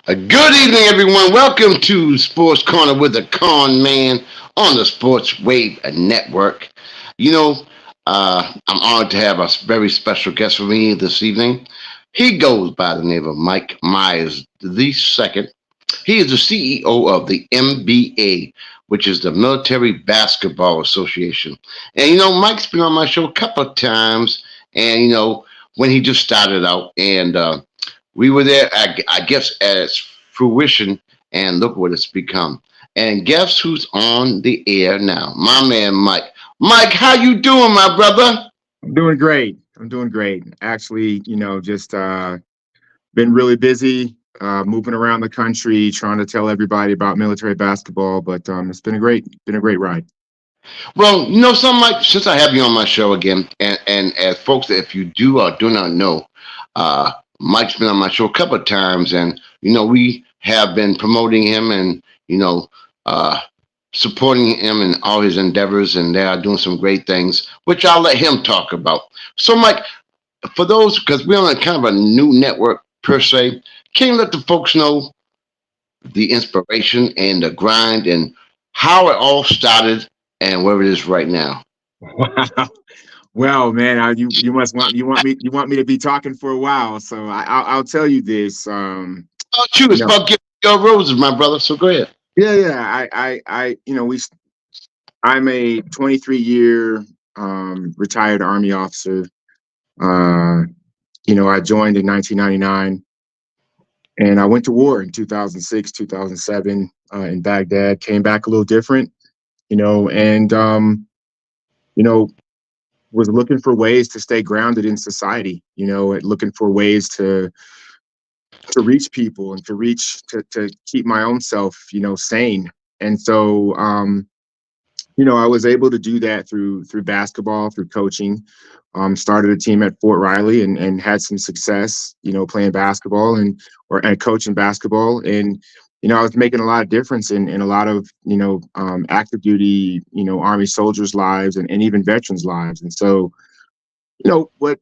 Good evening, everyone. Welcome to Sports Corner with the Conn Man on the Sports Wave Network. You know, I'm honored to have a very special guest for me this evening. He goes by the name of Mike Myers the second. He is the CEO of the MBA, which is the Military Basketball Association. And Mike's been on my show a couple of times, and when he just started out, and we were there, I guess, at its fruition, and look what it's become. And guess who's on the air now? My man, Mike. Mike, how you doing, my brother? I'm doing great. I'm doing great. Actually, just been really busy, moving around the country, trying to tell everybody about military basketball. But it's been a great ride. Well, something, Mike, since I have you on my show again, and as folks, if you do or do not know, Mike's been on my show a couple of times, and we have been promoting him and uh, supporting him in all his endeavors, and they are doing some great things, which I'll let him talk about. So, Mike, for those, because we're on a kind of a new network per se, can you let the folks know the inspiration and the grind and how it all started and where it is right now? Wow. Well, man, you want me to be talking for a while. So I'll tell you this. Oh, shoot, You it's know, about giving your roses, my brother. So go ahead. yeah. I I'm a 23-year retired Army officer. Uh, I joined in 1999. And I went to war in 2006, 2007 in Baghdad, came back a little different, and, you know, was looking for ways to stay grounded in society, and looking for ways to reach people and to keep my own self, sane. And so, I was able to do that through basketball, through coaching. Started a team at Fort Riley and had some success, playing basketball and coaching basketball. And I was making a lot of difference in a lot of active duty Army soldiers' lives and even veterans' lives. And so what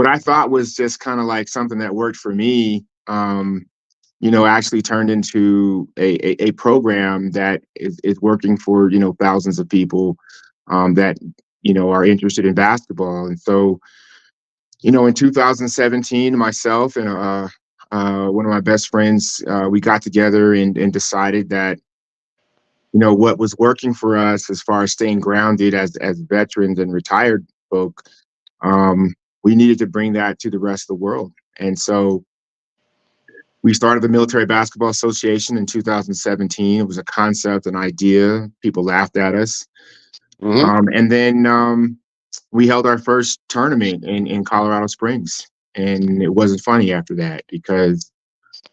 I thought was just kind of like something that worked for me. Actually turned into a program that is working for thousands of people that are interested in basketball. And so in 2017, myself and one of my best friends, we got together and decided that what was working for us as far as staying grounded as veterans and retired folk, we needed to bring that to the rest of the world. And so we started the Military Basketball Association in 2017. It was a concept, an idea. People laughed at us. Hmm. And then we held our first tournament in Colorado Springs. And it wasn't funny after that because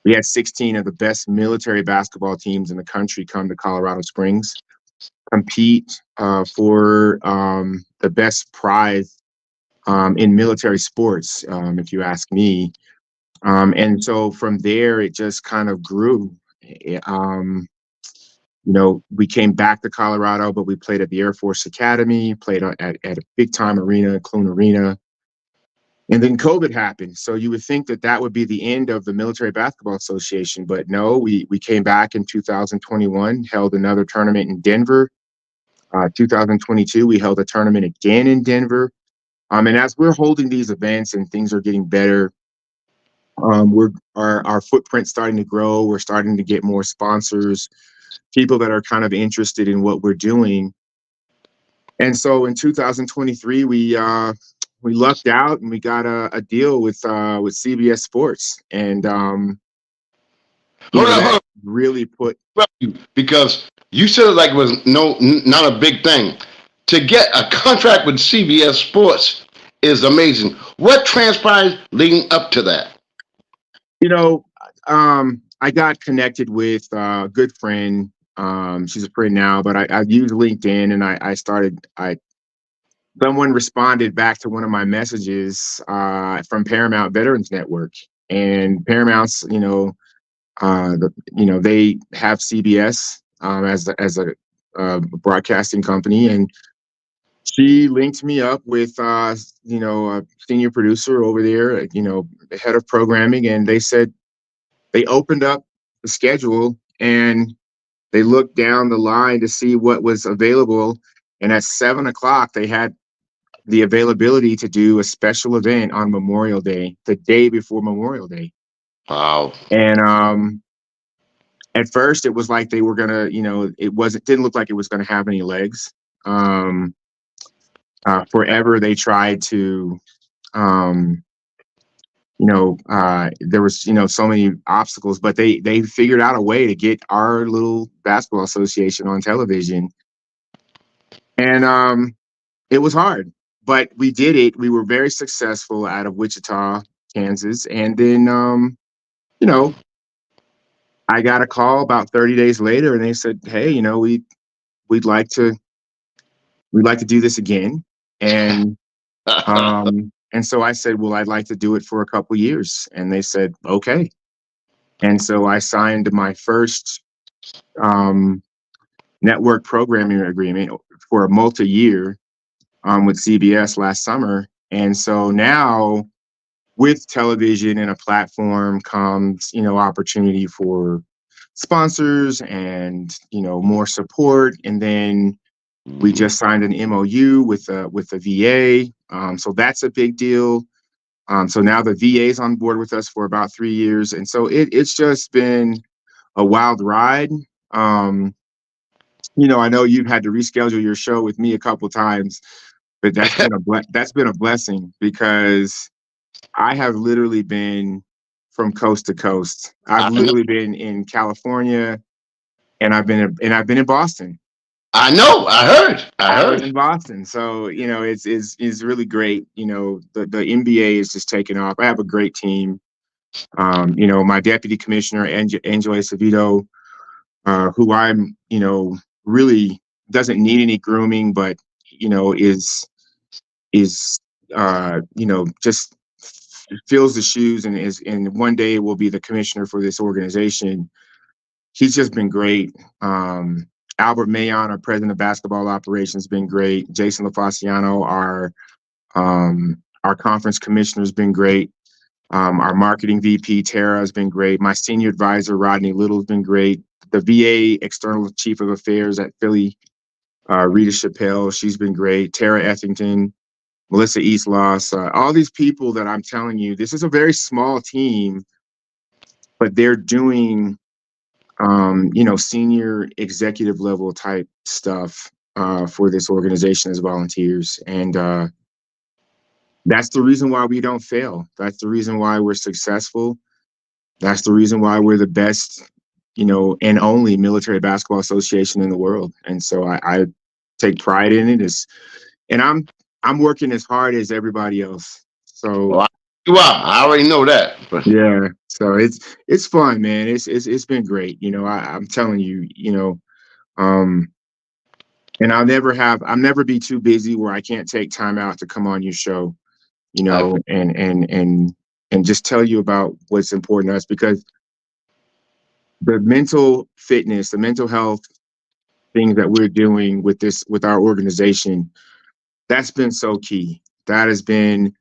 we had 16 of the best military basketball teams in the country come to Colorado Springs, compete for the best prize in military sports, if you ask me. And so from there, it just kind of grew. Eh, Um, we came back to Colorado, but we played at the Air Force Academy, played at a big time arena, Clune Arena. And then COVID happened. So you would think that that would be the end of the Military Basketball Association. But no, we came back in 2021, held another tournament in Denver. 2022, we held a tournament again in Denver. And as we're holding these events and things are getting better, we're our footprint starting to grow. We're starting to get more sponsors, people that are kind of interested in what we're doing. And so in 2023, we lucked out and we got a deal with CBS Sports, and Hold that up, really put. because you said it like it was not a big thing. To get a contract with CBS Sports is amazing. What transpired leading up to that? You know, I got connected with a good friend. She's a friend now, but I used LinkedIn and I started. I Someone responded back to one of my messages from Paramount Veterans Network, and Paramount's, they have CBS as a broadcasting company, and she linked me up with a senior producer over there, the head of programming, and they said, they opened up the schedule and they looked down the line to see what was available. And at 7 o'clock, they had the availability to do a special event on Memorial Day, the day before Memorial Day. Wow. And at first, it was like they were gonna, didn't look like it was gonna have any legs. Um, Forever, they tried to, um, there was, so many obstacles, but they figured out a way to get our little basketball association on television. And it was hard, but we did it. We were very successful out of Wichita, Kansas. And then, you know, I got a call about 30 days later and they said, "Hey, we'd like to, we'd like to do this again." And, and so I said, "Well, I'd like to do it for a couple years." And they said, "Okay." And so I signed my first, um, network programming agreement for a multi-year, with CBS last summer. And so now with television and a platform comes, opportunity for sponsors and, more support. And then we Mhm. just signed an MOU with the VA. So that's a big deal. So now the VA is on board with us for about 3 years. And so it's just been a wild ride. Um, I know you've had to reschedule your show with me a couple times, but that's been a blessing because I have literally been from coast to coast. I've I know. literally been in California and I've been in Boston. I know. I heard. I I was heard. in Boston. So, it's really great. The NBA is just taking off. I have a great team. My deputy commissioner, Angela Savito, who I'm, really doesn't need any grooming, but, is just fills the shoes and one day will be the commissioner for this organization. He's just been great. Albert Mayon, our president of basketball operations, been great. Jason LaFasciano, our conference commissioner, has been great. Our marketing VP Tara has been great. My senior advisor Rodney Little has been great. The VA external chief of affairs at Philly, Rita Chappelle, she's been great. Tara Ethington, Melissa Eastloss, all these people that I'm telling you, this is a very small team, but they're doing, senior executive level type stuff for this organization as volunteers. And that's the reason why we don't fail. That's the reason why we're successful. That's the reason why we're the best, and only military basketball association in the world. And so I take pride in it. And I'm working as hard as everybody else. So Well, you are. I already know that. But yeah, so it's fun, man. It's been great. I'm telling you, um, and I'll never be too busy where I can't take time out to come on your show, I, and just tell you about what's important to us because the mental fitness, the mental health things that we're doing with our organization, that's been so key. That has been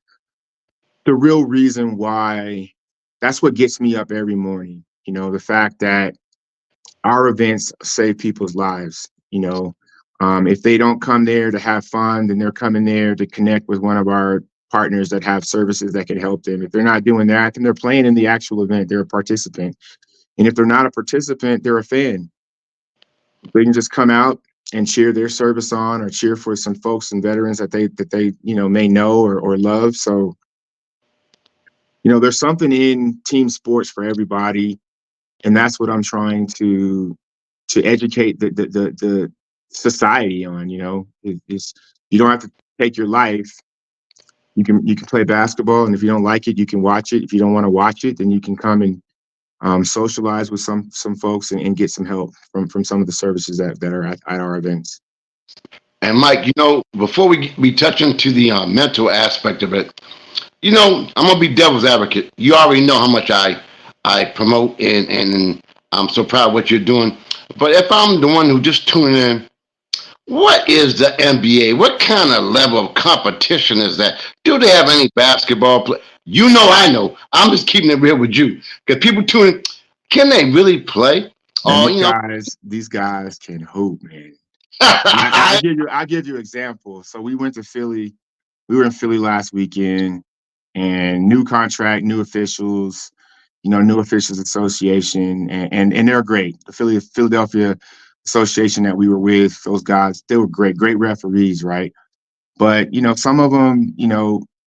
the real reason why that's what gets me up every morning. The fact that our events save people's lives. If they don't come there to have fun, then they're coming there to connect with one of our partners that have services that can help them. If they're not doing that, then they're playing in the actual event. They're a participant. And if they're not a participant, they're a fan. They can just come out and cheer their service on or cheer for some folks and veterans that they may know or love. So, there's something in team sports for everybody. And that's what I'm trying to educate the society on. Is you don't have to take your life. You can play basketball, and if you don't like it, you can watch it. If you don't want to watch it, then you can come and socialize with some folks and get some help from some of the services that are at our events. and Mike, before we touch into the mental aspect of it, I'm gonna be devil's advocate. You already know how much I promote and I'm so proud of what you're doing. But if I'm the one who just tuning in, what is the NBA? What kind of level of competition is that? Do they have any basketball play? I know. I'm just keeping it real with you because people tune in. Can they really play? Man, Oh, these guys can hoop, man. I I, give you example. So we went to Philly. We were in Philly last weekend, and new contract, new officials, new officials association, and they're great. The Philadelphia association that we were with, those guys, they were great, great referees, right? But some of them,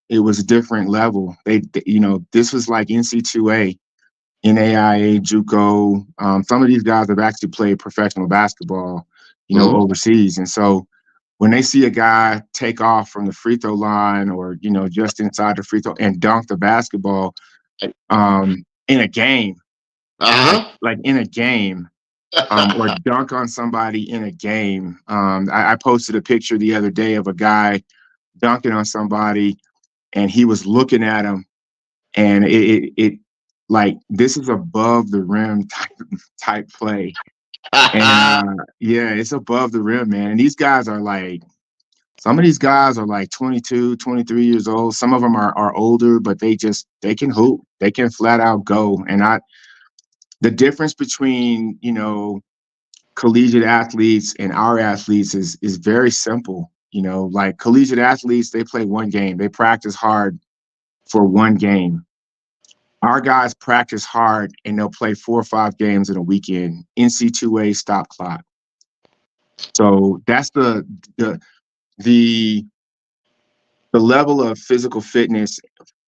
it was a different level. This was like NC2A, NAIA, JUCO. Some of these guys have actually played professional basketball, Mhm. overseas, and so when they see a guy take off from the free throw line or just inside the free throw and dunk the basketball in a game, like Uh-huh. in a game, or dunk on somebody in a game. I posted a picture the other day of a guy dunking on somebody, and he was looking at him, and it like this is above the rim type play, and yeah, it's above the rim, man. And these guys are like. Some of these guys are like 22, 23 years old. Some of them are older, but they can hoop. They can flat out go. And the difference between, collegiate athletes and our athletes is very simple. Like collegiate athletes, they play one game. They practice hard for one game. Our guys practice hard and they'll play 4 or 5 games in a weekend. NC2A stop clock. So that's the the the level of physical fitness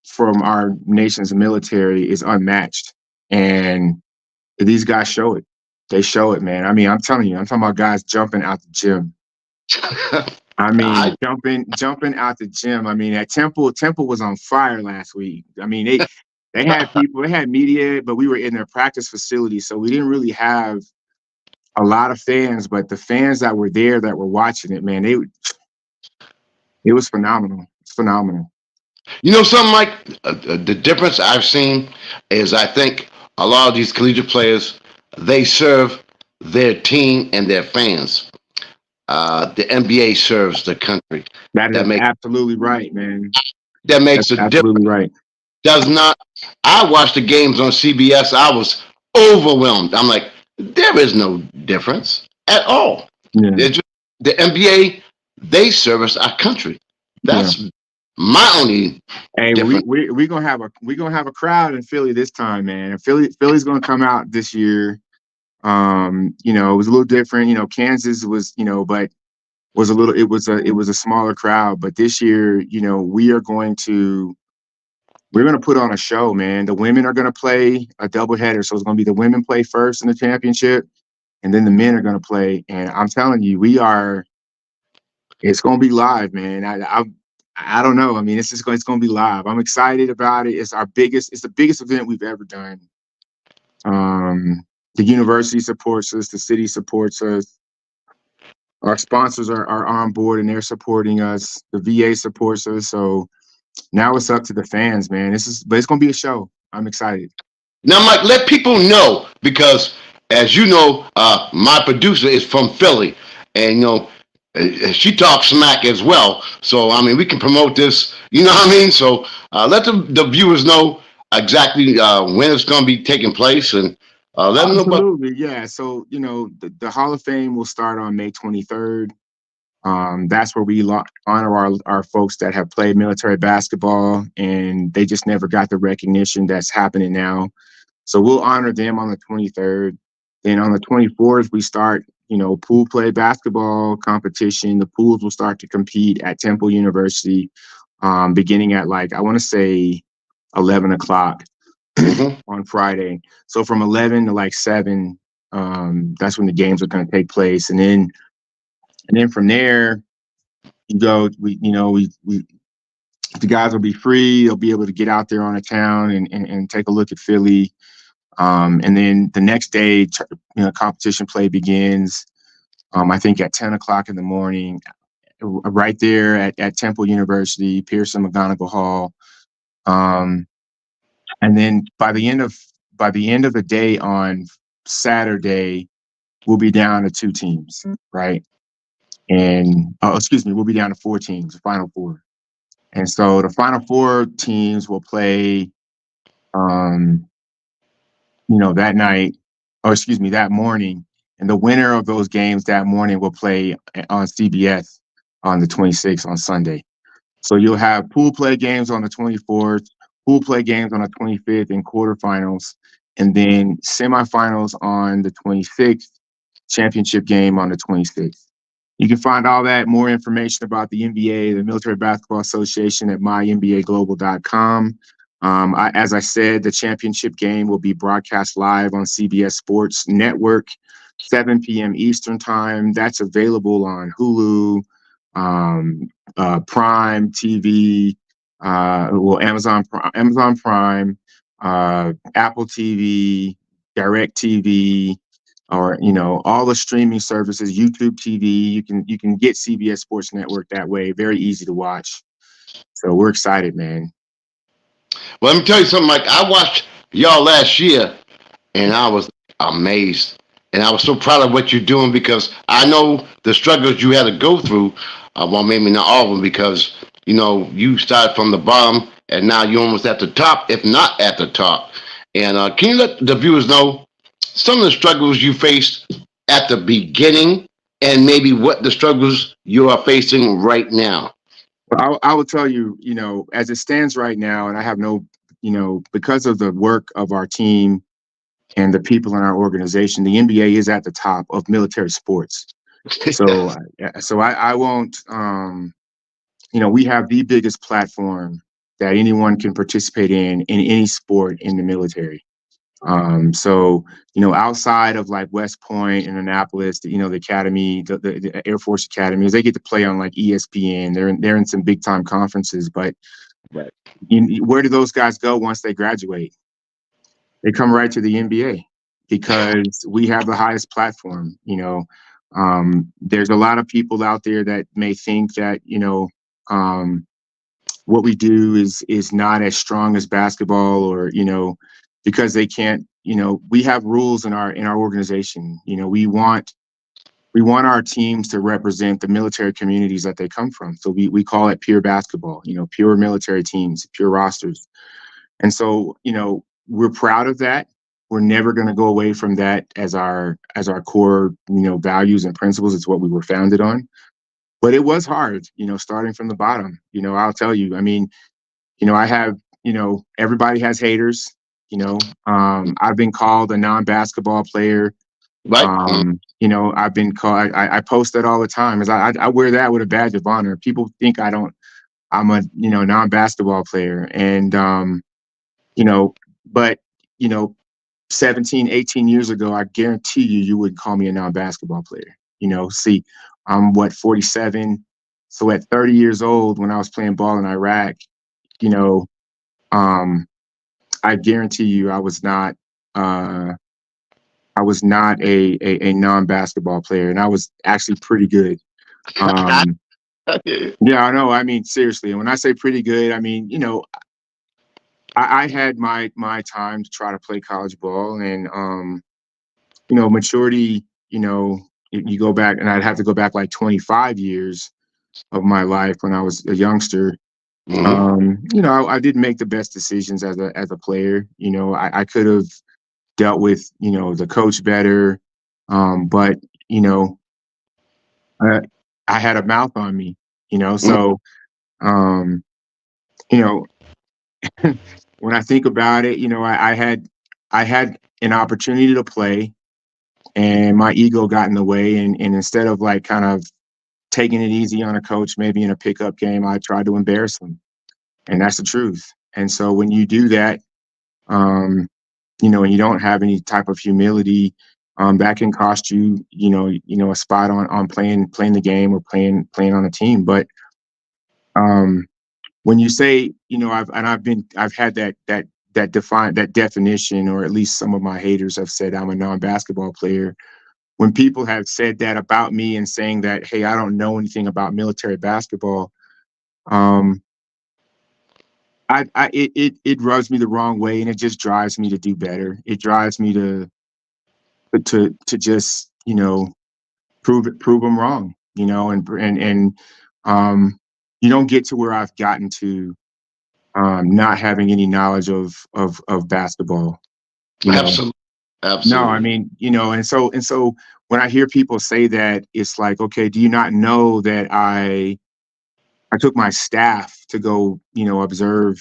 from our nation's military is unmatched. And these guys show it. They show it, man. I mean, I'm telling you, I'm talking about guys jumping out the gym. I I mean, jumping out the gym. I mean, at Temple was on fire last week. I mean, they had people, they had media, but we were in their practice facility, so we didn't really have a lot of fans. But the fans that were there that were watching it, man, it was phenomenal. It's phenomenal. something like the difference I've seen is I think a lot of these collegiate players they serve their team and their fans. The NBA serves the country. That That is makes absolutely right, man. that That's makes a difference. absolutely right. Does not. I watched the games on CBS. I was overwhelmed. I'm like, there is no difference at all. Yeah, It's just, the NBA they service our country. yeah. That's my only Hey, difference. we gonna have a crowd in Philly this time, man. Philly's gonna come out this year. It was a little different. Kansas was, but was a little. It was a smaller crowd, but this year, we're gonna put on a show, man. The women are gonna play a doubleheader, so it's gonna be the women play first in the championship, and then the men are gonna play. And I'm telling you, we are. It's gonna be live, man. I don't know. I mean, it's gonna be live. I'm excited about it. It's the biggest event we've ever done. The university supports us, the city supports us, our sponsors are on board and they're supporting us. The VA supports us. So now it's up to the fans, man. But it's gonna be a show. I'm excited. Now, Mike, let people know because, as you know, my producer is from Philly, and she talks smack as well. So I mean, we can promote this. You know what I mean? So let the viewers know exactly when it's going to be taking place, and let them know about. Absolutely, yeah. So the Hall of Fame will start on May 23rd. That's where we honor our folks that have played military basketball and they just never got the recognition that's happening now. So we'll honor them on the 23rd. Then on the 24th, we start, pool play basketball competition. The pools will start to compete at Temple University, beginning at I want to say 11 o'clock Mhm. on Friday. So from 11 to 7, that's when the games are going to take place. And then from there, you go, we the guys will be free. They'll be able to get out there on the town and take a look at Philly. And then the next day, competition play begins. I think at 10 o'clock in the morning, right there at Temple University, Pearson McGonigal Hall. Um, and then by the end of the day on Saturday, we'll be down to 2 teams, right? And excuse me, we'll be down to 4 teams, the final four. And so the final four teams will play. Um, that night, or excuse me, that morning. And the winner of those games that morning will play on CBS on the 26th on Sunday. So you'll have pool play games on the 24th, pool play games on the 25th, and quarterfinals, and then semifinals on the 26th, championship game on the 26th. You can find all that more information about the NBA, the Military Basketball Association, at mynbaglobal.com. As I said, the championship game will be broadcast live on CBS Sports Network, 7 p.m. Eastern Time. That's available on Hulu, um, Prime TV, Amazon Prime, Apple TV, Direct TV, or all the streaming services, YouTube TV. You can get CBS Sports Network that way. Very easy to watch. So we're excited, man. Well, let me tell you something, Mike. I watched y'all last year, and I was amazed. And I was so proud of what you're doing because I know the struggles you had to go through. Well, maybe not all of them because you started from the bottom and now you're almost at the top, if not at the top. And can you let the viewers know some of the struggles you faced at the beginning and maybe what the struggles you are facing right now? Well, I will tell you, as it stands right now, and I have no, because of the work of our team and the people in our organization, the NBA is at the top of military sports. So, I won't. We have the biggest platform that anyone can participate in any sport in the military. So, outside of like West Point and Annapolis, the academy, the Air Force academies, they get to play on like ESPN. They're in some big time conferences, but Right. where do those guys go once they graduate? They come right to the NBA because we have the highest platform. There's a lot of people out there that may think that um, what we do is not as strong as basketball, or because they can't. We have rules in our organization. We want our teams to represent the military communities that they come from. So we call it pure basketball. Pure military teams, pure rosters. And so, we're proud of that. We're never going to go away from that as our core, values and principles. It's what we were founded on. But it was hard, starting from the bottom. I'll tell you. I mean, I have, everybody has haters. I've been called a non-basketball player. Right? I've been called. I post that all the time. As I wear that with a badge of honor. People think I don't. I'm a non-basketball player, and you know, but, you know, 17, 18 years ago, I guarantee you wouldn't call me a non-basketball player. See, I'm 47. So at 30 years old, when I was playing ball in Iraq, you know, um, I guarantee you uh, I was not a non-basketball player, and I was actually pretty good. Um, yeah, I know. I mean, seriously, and when I say pretty good, I mean, I had my time to try to play college ball, and maturity. You go back, and I'd have to go back like 25 years of my life when I was a youngster. Hmm. I didn't make the best decisions as a player. I could have dealt with the coach better, but you know, I, I had a mouth on me. So um, you know, when I think about it, I had an opportunity to play, and my ego got in the way, and instead of like kind of taking it easy on a coach, maybe in a pickup game, I tried to embarrass him, and that's the truth. And so when you do that, um, and you don't have any type of humility, that can cost you, a spot on playing the game or playing on a team. But um, when you say, I've had that definition, or at least some of my haters have said I'm a non-basketball player. When people have said that about me and saying that, hey, I don't know anything about military basketball, um, it rubs me the wrong way, and it just drives me to do better. It drives me to just prove them wrong, and you don't get to where I've gotten to, not having any knowledge of basketball. You know, Absolutely. no, I Absolutely. mean, and so when I hear people say that, it's like, okay, do you not know that I took my staff to go, observe,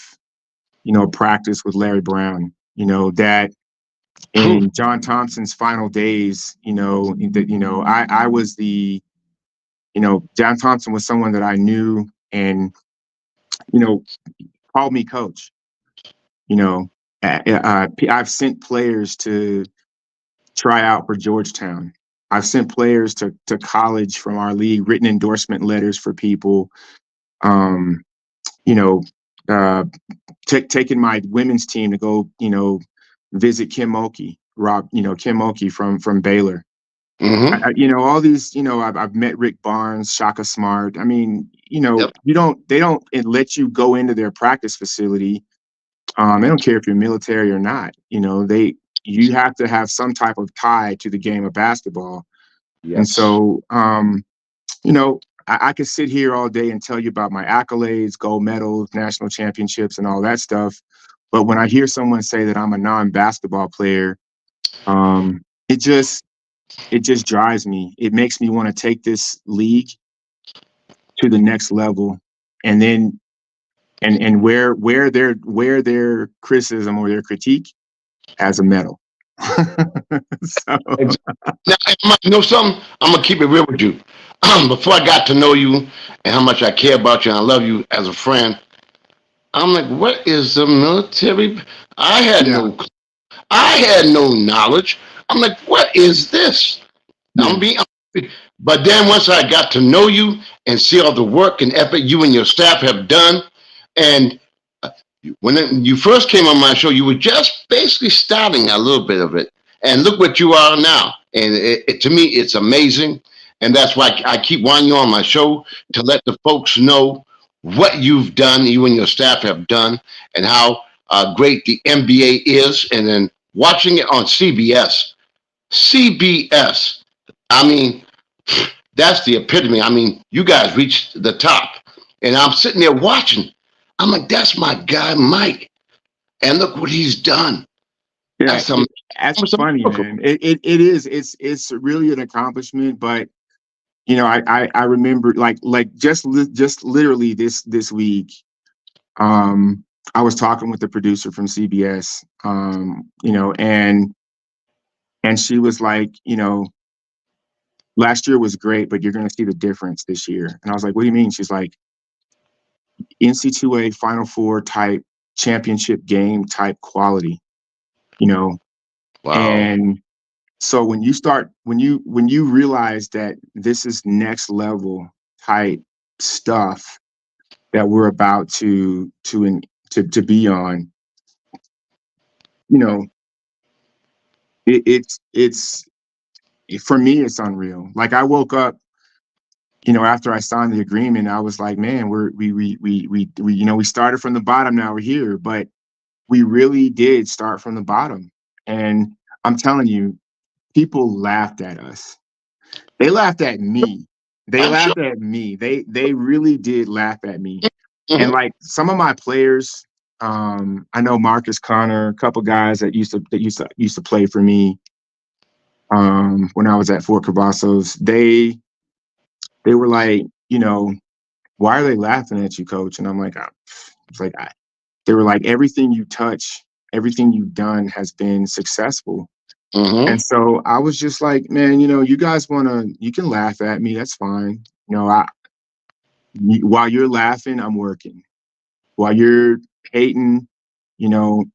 practice with Larry Brown, that Phew. in John Thompson's final days, that, I was John Thompson was someone that I knew and, you know, called me coach, you know, I've sent players to try out for Georgetown. I've sent players to college from our league, written endorsement letters for people. Um, you know, uh, taking my women's team to go, visit Kim Mulkey, Kim Mulkey from Baylor. Mm-hmm. All these, I've met Rick Barnes, Shaka Smart. I mean, Yep. they don't let you go into their practice facility. They don't care if you're military or not. You have to have some type of tie to the game of basketball. And Yes. so, I could sit here all day and tell you about my accolades, gold medals, national championships, and all that stuff. But when I hear someone say that I'm a non-basketball player, um, it just it just drives me. It makes me want to take this league to the next level, and then and where their criticism or their critique has a medal. So Now, you know something? I'm gonna keep it real with you. Before I got to know you and how much I care about you and I love you as a friend, I'm like, what is the military? I had yeah, no, I had no knowledge. I'm like, what is this? yeah, I'm being, but then once I got to know you and see all the work and effort you and your staff have done, and when you first came on my show, you were just basically starting a little bit of it, and look what you are now. And to me, it's amazing, and that's why I keep wanting you on my show to let the folks know what you've done, you and your staff have done, and how great the NBA is. And then watching it on CBS, CBS. I mean, that's the epitome. I mean, you guys reached the top, and I'm sitting there watching. I'm like, that's my guy, Mike. And look what he's done. yeah. That's some, That's it's a funny, miracle. man. It is. It's really an accomplishment. But I remember like just literally this week. I was talking with the producer from CBS. And she was like, last year was great, but you're going to see the difference this year. And I was like, what do you mean? She's like, NC2A Final Four type championship game type quality, you know. Wow. And so when you realize that this is next level type stuff that we're about to be on, you know, it's for me it's unreal. Like I woke up, after I signed the agreement, I was like, man, we started from the bottom, now we're here. But we really did start from the bottom. And I'm telling you, people laughed at us. They laughed at me. They I'm sure. laughed at me. They really did laugh at me. And Mhm. like some of my players, I know Marcus Connor, a couple guys that used to play for me when I was at Fort Cavazos. They were like, why are they laughing at you, coach? And I'm like, it's like they were like, everything you touch, everything you've done has been successful. And Mhm. so I was just like, man, you guys you can laugh at me. That's fine. While you're laughing, I'm working. While you're hating,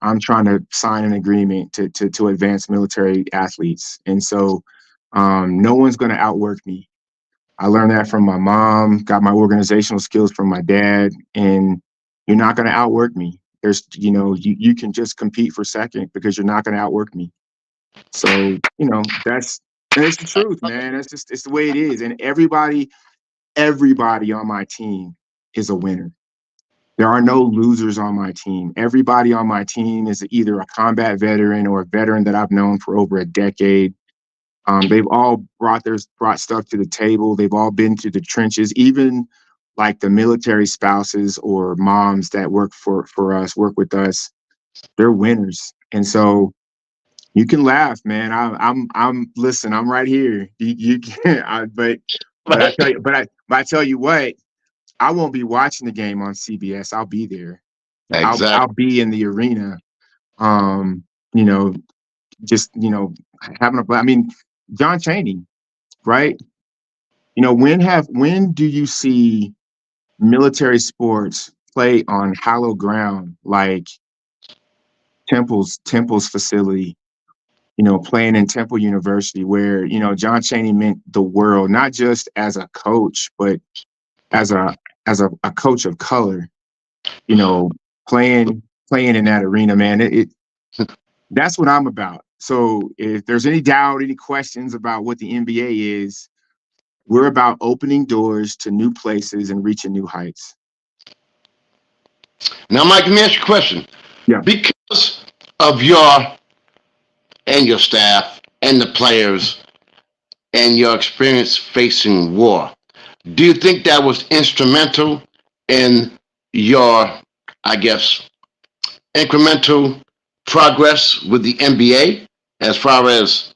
I'm trying to sign an agreement to advance military athletes. And so no one's going to outwork me. I learned that from my mom, got my organizational skills from my dad, and you're not going to outwork me. You can just compete for second because you're not going to outwork me. So, that's the truth, man. It's the way it is. And everybody on my team is a winner. There are no losers on my team. Everybody on my team is either a combat veteran or a veteran that I've known for over a decade. They've all brought stuff to the table. They've all been to the trenches. Even like the military spouses or moms that work with us. They're winners. And so You can laugh, man. Listen. I'm right here. You can, but I tell you, but I tell you what, I won't be watching the game on CBS. I'll be there. I'll Exactly. be in the arena. Um, you know, just having a blast. I mean, John Chaney, right? When do you see military sports play on hallowed ground like Temple's facility? Playing in Temple University, where John Chaney meant the world, not just as a coach, but as a coach of color. You know, playing in that arena, man. It That's what I'm about. So if there's any doubt, any questions about what the NBA is, we're about opening doors to new places and reaching new heights. Now, Mike, let me ask you a question. Yeah. Because of your staff and the players and your experience facing war, do you think that was instrumental in your, I guess, incremental progress with the NBA as far as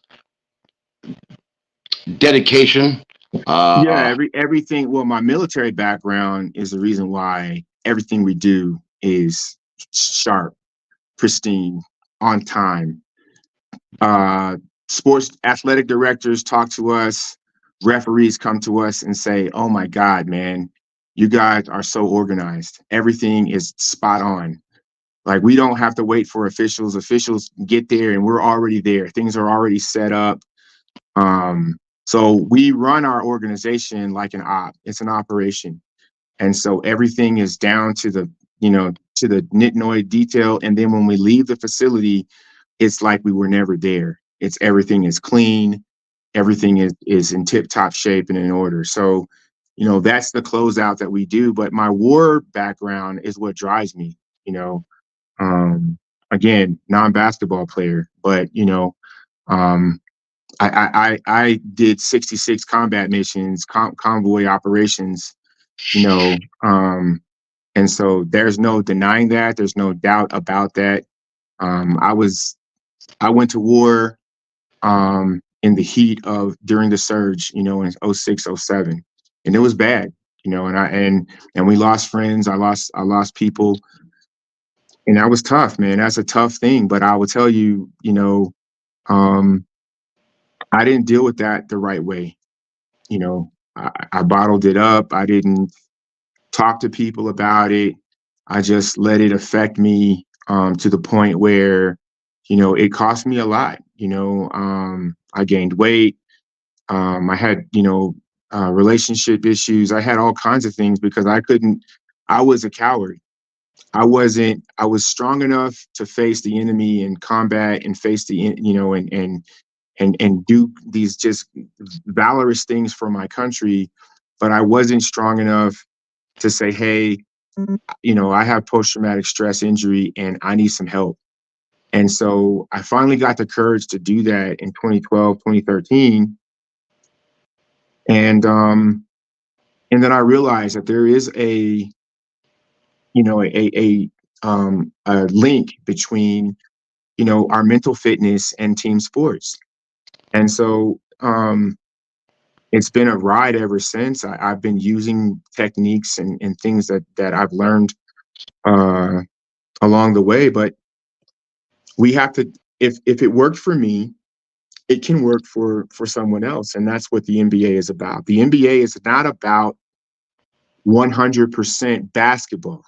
dedication? Yeah, Uh, everything. Well, my military background is the reason why everything we do is sharp, pristine, on time. Uh, Sports athletic directors talk to us, referees come to us and say, "Oh my God, man, you guys are so organized. Everything is spot on. Like we don't have to wait for officials. Officials get there and we're already there. Things are already set up. Um, so we run our organization like an op. It's an operation. And so everything is down to the nitnoid detail. And then when we leave the facility, it's like we were never there. It's everything is clean, everything is in tip top shape and in order. So, that's the closeout that we do. But my war background is what drives me. You know, Again, non-basketball player, but um, I did 66 combat missions, convoy operations. You know, um, and so there's no denying that. There's no doubt about that. Um, I was I went to war in the heat of during the surge, in '06, '07, and it was bad. And we lost friends. I lost people, and that was tough, man. That's a tough thing. But I will tell you, um, I didn't deal with that the right way. I bottled it up. I didn't talk to people about it. I just let it affect me to the point where, it cost me a lot. I gained weight. I had, relationship issues. I had all kinds of things because I was a coward. I was strong enough to face the enemy in combat and face and do these just valorous things for my country, but I wasn't strong enough to say, hey, I have post traumatic stress injury and I need some help. And so I finally got the courage to do that in 2012, 2013. And then I realized that there is a link between, our mental fitness and team sports. And so it's been a ride ever since. I've been using techniques and things that I've learned uh, along the way. But we have to, if it worked for me, it can work for someone else, and that's what the NBA is about. The NBA is not about 100% basketball,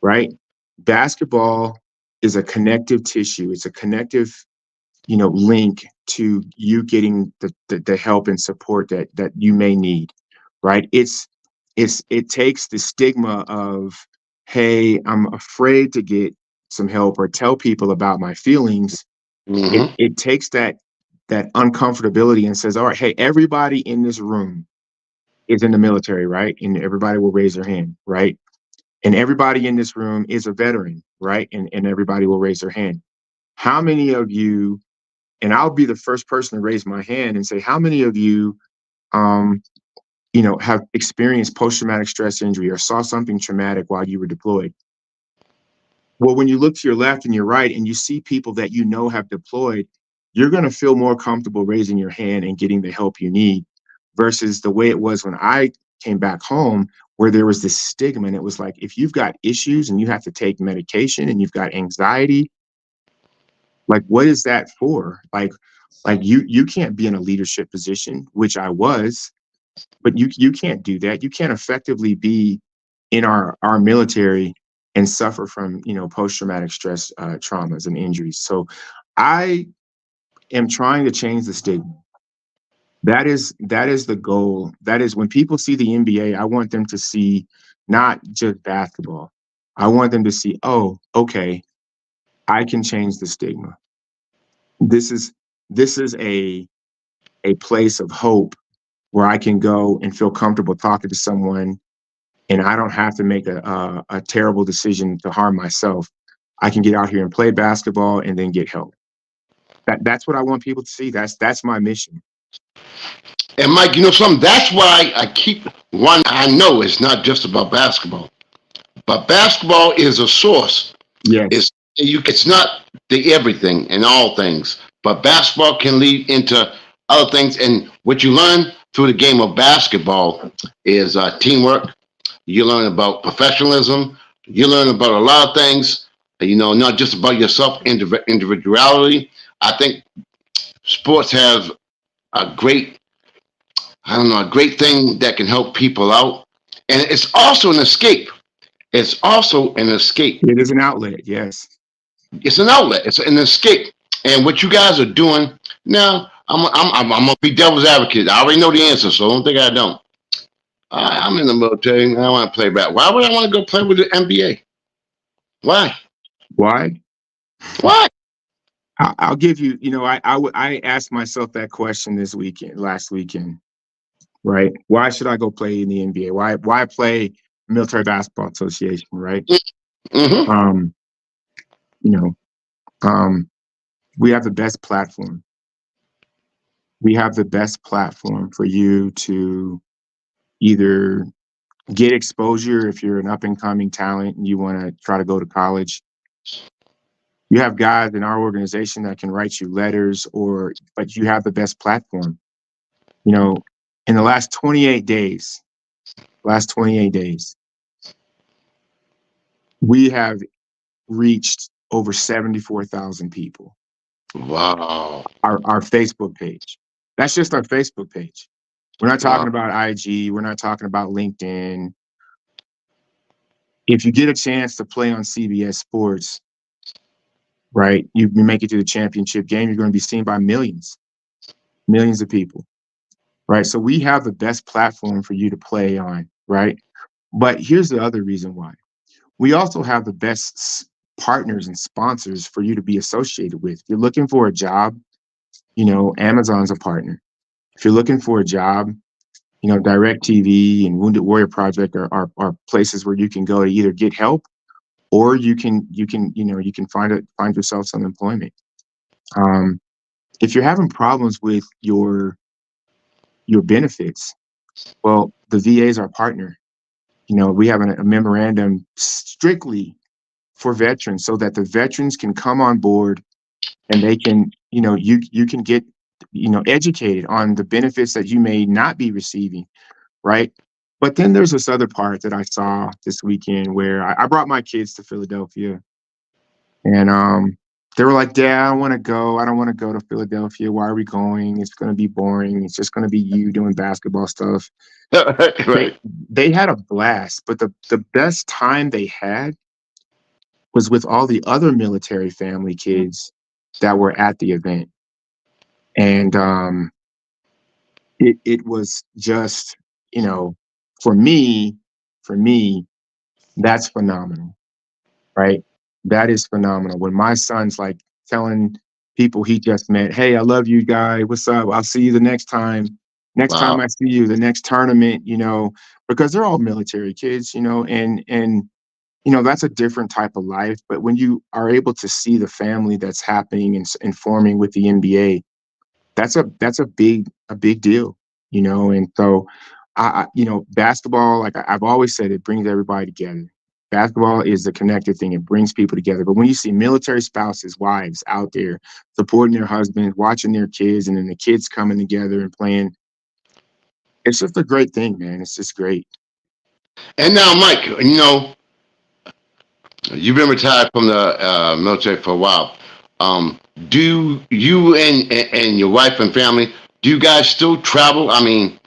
right? Basketball is a connective tissue. It's a connective, link to you getting the help and support that you may need, right? It takes the stigma of, hey, I'm afraid to get some help or tell people about my feelings. it mhm. it takes that uncomfortability and says, all right, hey, everybody in this room is in the military, right? And everybody will raise their hand, right? And everybody in this room is a veteran, right? And everybody will raise their hand. How many of you, and I'll be the first person to raise my hand and say, how many of you um, have experienced post-traumatic stress injury or saw something traumatic while you were deployed? Well, when you look to your left and your right and you see people that have deployed, you're going to feel more comfortable raising your hand and getting the help you need versus the way it was when I came back home, where there was this stigma. And it was like, if you've got issues and you have to take medication and you've got anxiety, like, what is that for? Like you can't be in a leadership position, which I was, but you can't do that. You can't effectively be in our military and suffer from, post traumatic stress traumas and injuries. So I am trying to change the stigma. That is the goal. That is, when people see the NBA, I want them to see not just basketball. I want them to see, oh, okay, I can change the stigma. This is a place of hope where I can go and feel comfortable talking to someone, and I don't have to make a terrible decision to harm myself. I can get out here and play basketball and then get help. That's what I want people to see. That's my mission. And Mike, you know something? That's why I keep one. I know it's not just about basketball, but basketball is a source. Yes, It's not the everything and all things, but basketball can lead into other things. And what you learn through the game of basketball is teamwork. You learn about professionalism. You learn about a lot of things. Not just about yourself, individuality. I think sports have a great, I don't know, a great thing that can help people out, and it's also an escape. It's also an escape. it is an outlet. Yes. It's an outlet. It's an escape. And what you guys are doing now, I'm gonna be devil's advocate. I already know the answer, so don't think I don't. I'm in the military. I want to play back. Why would I want to go play with the NBA? Why? Why? Why? I'll give you. I asked myself that question last weekend, right? Why should I go play in the NBA? Why play Military Basketball Association, right? Mm-hmm. Um, you know, um, we have the best platform. We have the best platform for you to either get exposure if you're an up and coming talent and you want to try to go to college. You have guys in our organization that can write you letters, but you have the best platform. You know, in the last 28 days, we have reached over 74,000 people. Wow. Our Facebook page. That's just our Facebook page. We're not Wow. talking about IG. We're not talking about LinkedIn. If you get a chance to play on CBS Sports, right, you make it to the championship game, you're going to be seen by millions of people, right? So we have the best platform for you to play on, right? But here's the other reason why. We also have the best partners and sponsors for you to be associated with. If you're looking for a job, Amazon's a partner. If you're looking for a job, DirecTV and Wounded Warrior Project are places where you can go to either get help or you can find yourself some employment. If you're having problems with your benefits, well, the VA is our partner. We have a memorandum strictly for veterans so that the veterans can come on board and they can, you can get, educated on the benefits that you may not be receiving, right? But then there's this other part that I saw this weekend where I brought my kids to Philadelphia, and they were like, "Dad, I don't want to go. I don't want to go to Philadelphia. Why are we going? It's going to be boring. It's just going to be you doing basketball stuff." They Right. they had a blast, but the best time they had was with all the other military family kids that were at the event. And it was just, you know, for me, for me, that's phenomenal, right? That is phenomenal. When my son's like telling people he just met, "Hey, I love you, guy. What's up? I'll see you the next time. Next time Wow. I see you, the next tournament," because they're all military kids, and that's a different type of life. But when you are able to see the family that's happening and forming with the NBA, that's a big deal, And so, basketball, like I've always said, it brings everybody together. Basketball is the connected thing. It brings people together. But when you see military spouses, wives out there supporting their husbands, watching their kids, and then the kids coming together and playing, it's just a great thing, man. It's just great. And now, Mike, you've been retired from the military for a while. Do you and your wife and family, do you guys still travel? I mean,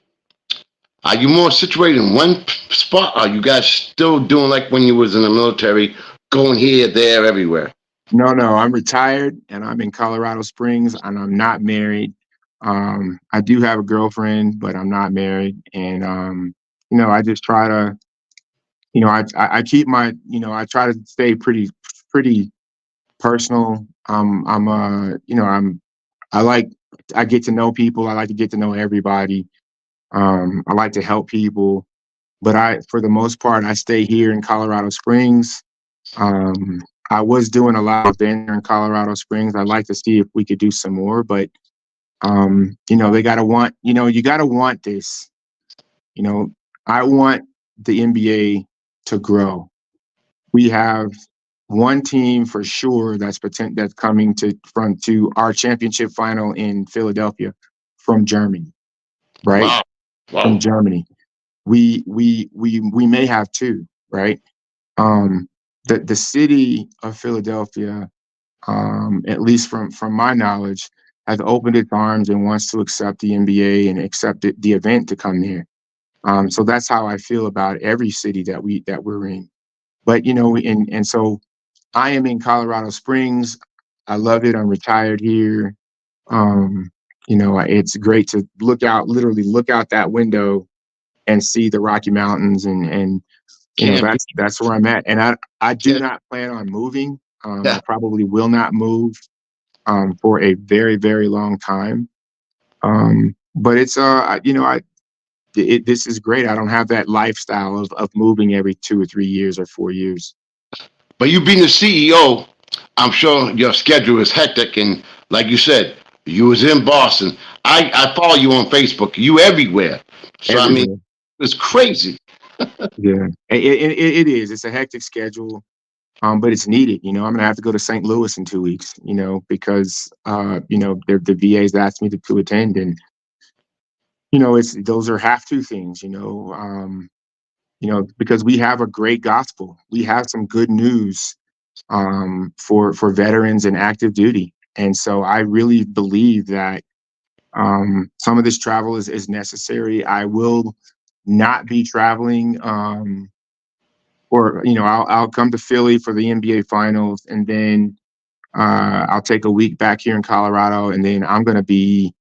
are you more situated in one spot? Are you guys still doing like when you was in the military, going here, there, everywhere? No, no, I'm retired and I'm in Colorado Springs and I'm not married. I do have a girlfriend, but I'm not married. And I just try to, I keep my, I try to stay pretty personal. I like, I get to know people. I like to get to know everybody. I like to help people, but for the most part, I stay here in Colorado Springs. Um, I was doing a lot of events in Colorado Springs. I'd like to see if we could do some more, but they gotta want, you gotta want this. You know, I want the NBA to grow. We have one team for sure that's coming to our championship final in Philadelphia from Germany, right? Wow. From Wow. Germany. We may have two, right? The city of Philadelphia, at least from my knowledge, has opened its arms and wants to accept the NBA and accept the event to come here. So that's how I feel about every city that we're in. But and so I am in Colorado Springs. I love it. I'm retired here. Um, it's great to literally look out that window and see the Rocky Mountains, and Can't be. that's where I'm at. And I do Can't, not plan on moving. I yeah. probably will not move for a very, very long time. But it's this is great. I don't have that lifestyle of moving every 2 or 3 years or 4 years. But you being the CEO, I'm sure your schedule is hectic, and like you said, you was in Boston. I follow you on Facebook. You everywhere. So I mean, Everywhere. it's crazy. Yeah, it is. It's a hectic schedule, but it's needed. I'm gonna have to go to St. Louis in 2 weeks. Because the VA's asked me to attend, and it's those are have to things. Because we have a great gospel. We have some good news for veterans and active duty, and so I really believe that some of this travel is necessary. I will not be traveling. Or I'll come to Philly for the NBA finals, and then I'll take a week back here in Colorado, and then I'm going to be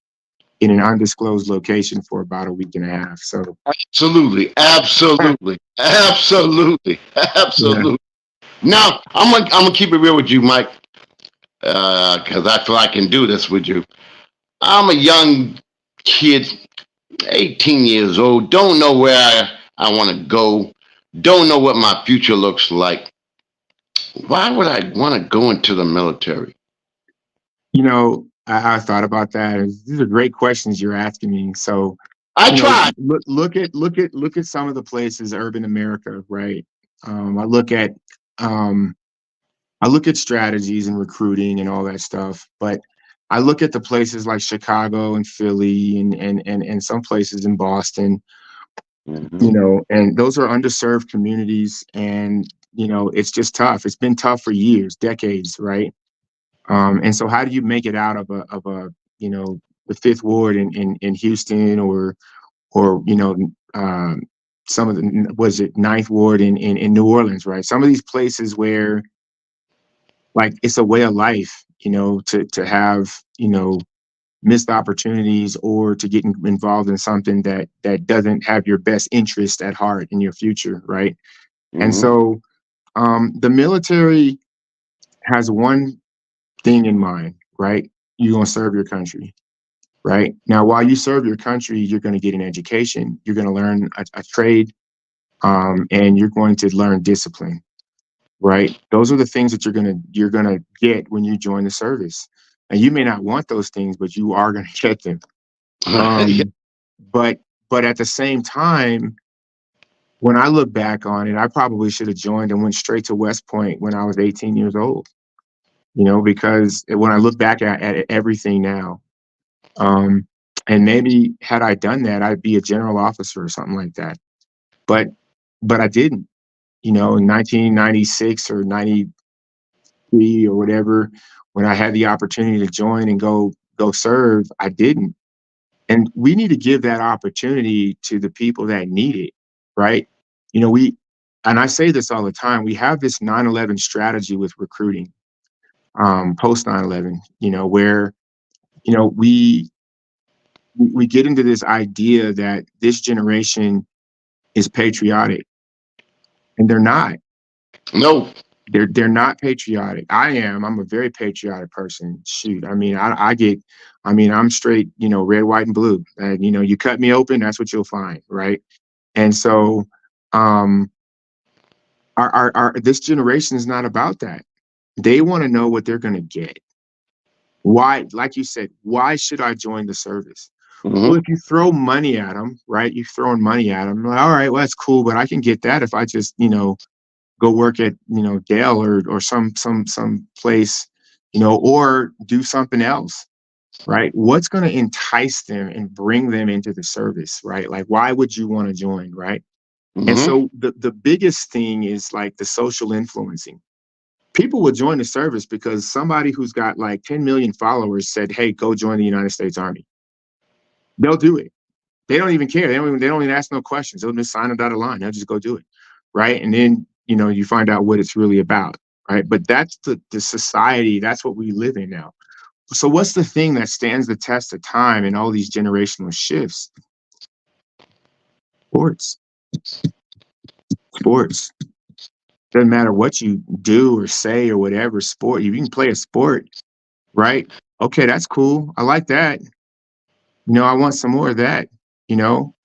in an undisclosed location for about a week and a half. So Absolutely, absolutely, absolutely, yeah, absolutely. Now I'm gonna keep it real with you, Mike, because I feel I can do this with you. I'm a young kid, 18 years old. Don't know where I want to go. Don't know what my future looks like. Why would I want to go into the military? I thought about that. These are great questions you're asking me. So I tried. look at some of the places, urban America, right? I look at um, strategies and recruiting and all that stuff, but I look at the places like Chicago and Philly and some places in Boston, Hmm. and those are underserved communities, and it's just tough. It's been tough for years, decades, right? And so how do you make it out of a the Fifth Ward in Houston, or some of the, was it Ninth Ward in New Orleans, right? Some of these places where, like, it's a way of life, to have, missed opportunities, or to get involved in something that doesn't have your best interest at heart in your future, right? And Hmm. so the military has one thing in mind, right? You're going to serve your country, right? Now, while you serve your country, you're going to get an education, you're going to learn a trade, and you're going to learn discipline, right? Those are the things that you're gonna get when you join the service. And you may not want those things, but you are gonna get them. Um, but but at the same time, when I look back on it, I probably should have joined and went straight to West Point when I was 18 years old. Because when I look back at everything now, um, and maybe had I done that, I'd be a general officer or something like that. But I didn't. In 1996 or 93 or whatever, when I had the opportunity to join and go serve, I didn't. And we need to give that opportunity to the people that need it, right? We and I say this all the time, we have this 9/11 strategy with recruiting, post 9/11, where, we get into this idea that this generation is patriotic, and they're not. No. They're not patriotic. I am. I'm a very patriotic person. Shoot, I mean, I'm straight, red, white, and blue. And you cut me open, that's what you'll find, right? And so, um, our this generation is not about that. They want to know what they're going to get. Why, like you said, why should I join the service? Well, Hmm. if you throw money at them, right? You're throwing money at them. Like, all right, well, that's cool, but I can get that if I just, go work at, Dell or some place, or do something else, right? What's going to entice them and bring them into the service, right? Like, why would you want to join, right? And Hmm. so the biggest thing is like the social influencing. People will join the service because somebody who's got like 10 million followers said, "Hey, go join the United States Army." They'll do it. They don't even care. They don't even ask no questions. They'll just sign a dotted line. They'll just go do it, right? And then you find out what it's really about, right? But that's the society. That's what we live in now. So what's the thing that stands the test of time in all these generational shifts? Sports. Sports. Doesn't matter what you do or say or whatever sport. You can play a sport, right? Okay, that's cool. I like that. I want some more of that.